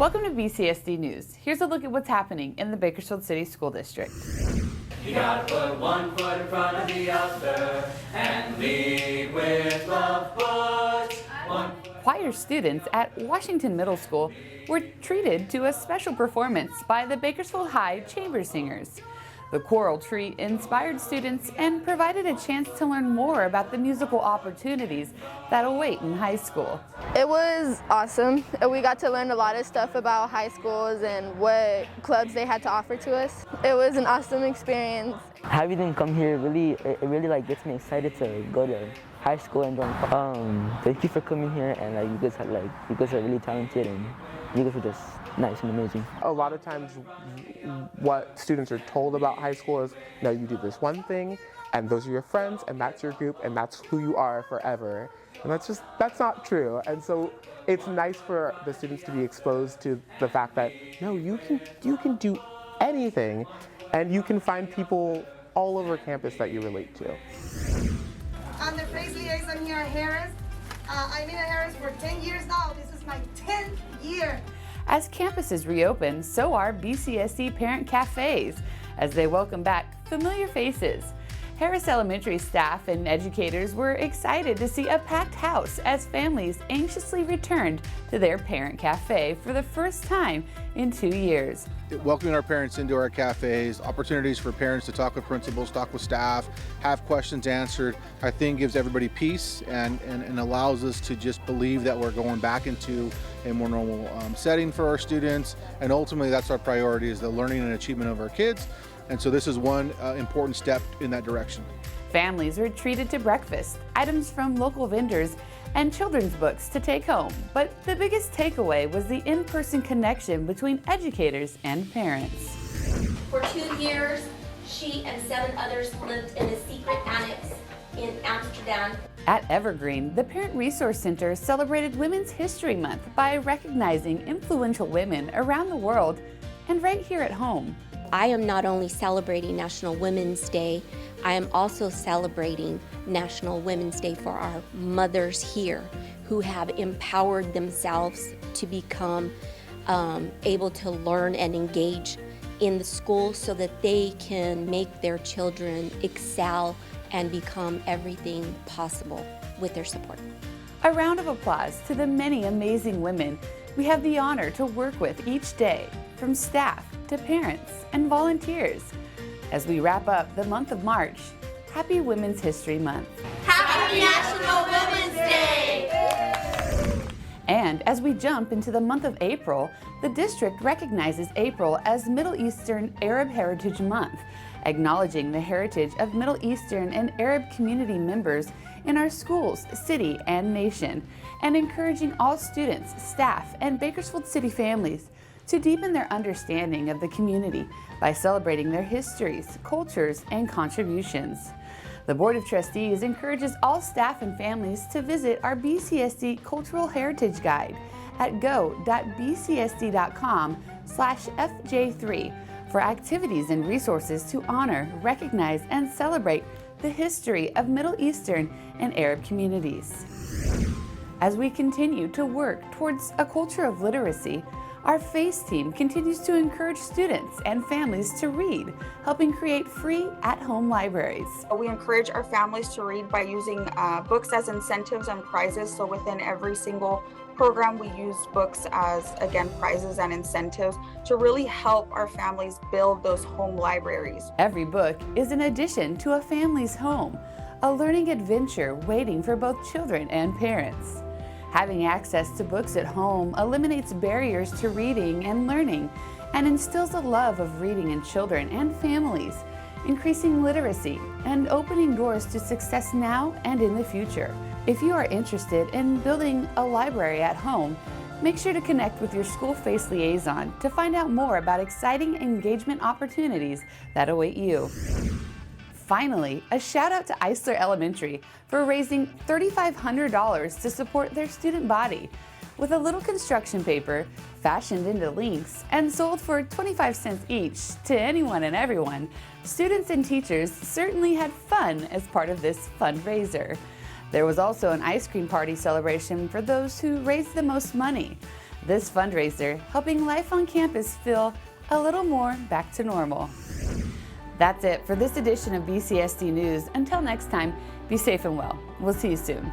Welcome to BCSD News. Here's a look at what's happening in the Bakersfield City School District. You gotta put one foot in front of the other and lead with love. Choir students at Washington Middle School were treated to a special performance by the Bakersfield High Chamber Singers. The choral treat inspired students and provided a chance to learn more about the musical opportunities that await in high school. It was awesome. We got to learn a lot of stuff about high schools and what clubs they had to offer to us. It was an awesome experience. Having them come here really gets me excited to go to high school and join. Thank you for coming here, and you guys are really talented, and you guys are just nice and amazing. A lot of times what students are told about high school is, no, you do this one thing and those are your friends and that's your group and that's who you are forever. And that's not true. And so it's nice for the students to be exposed to the fact that, no, you can do anything and you can find people all over campus that you relate to. I'm the phrase liaison here at Harris. I've been at Harris for 10 years now. This is my 10th year. As campuses reopen, so are BCSD parent cafes as they welcome back familiar faces. Harris Elementary staff and educators were excited to see a packed house as families anxiously returned to their parent cafe for the first time in 2 years. Welcoming our parents into our cafes, opportunities for parents to talk with principals, talk with staff, have questions answered, I think gives everybody peace and allows us to just believe that we're going back into a more normal setting for our students. And ultimately that's our priority, is the learning and achievement of our kids. And so this is one important step in that direction. Families were treated to breakfast, items from local vendors, and children's books to take home. But the biggest takeaway was the in-person connection between educators and parents. For 2 years, she and 7 others lived in a secret annex in Amsterdam. At Evergreen, the Parent Resource Center celebrated Women's History Month by recognizing influential women around the world and right here at home. I am not only celebrating National Women's Day, I am also celebrating National Women's Day for our mothers here who have empowered themselves to become able to learn and engage in the school so that they can make their children excel and become everything possible with their support. A round of applause to the many amazing women we have the honor to work with each day, from staff to parents and volunteers. As we wrap up the month of March, happy Women's History Month. Happy National Women's Day! And as we jump into the month of April, the district recognizes April as Middle Eastern Arab Heritage Month, acknowledging the heritage of Middle Eastern and Arab community members in our schools, city, and nation, and encouraging all students, staff, and Bakersfield City families to deepen their understanding of the community by celebrating their histories, cultures, and contributions. The Board of Trustees encourages all staff and families to visit our BCSD Cultural Heritage Guide at go.bcsd.com/FJ3 for activities and resources to honor, recognize, and celebrate the history of Middle Eastern and Arab communities. As we continue to work towards a culture of literacy, our FACE team continues to encourage students and families to read, helping create free at-home libraries. We encourage our families to read by using books as incentives and prizes. So within every single program, we use books as, again, prizes and incentives to really help our families build those home libraries. Every book is an addition to a family's home, a learning adventure waiting for both children and parents. Having access to books at home eliminates barriers to reading and learning and instills a love of reading in children and families, increasing literacy and opening doors to success now and in the future. If you are interested in building a library at home, make sure to connect with your school FACE liaison to find out more about exciting engagement opportunities that await you. Finally, a shout out to Eisler Elementary for raising $3,500 to support their student body. With a little construction paper, fashioned into links, and sold for 25 cents each to anyone and everyone, students and teachers certainly had fun as part of this fundraiser. There was also an ice cream party celebration for those who raised the most money. This fundraiser helping life on campus feel a little more back to normal. That's it for this edition of BCSD News. Until next time, be safe and well. We'll see you soon.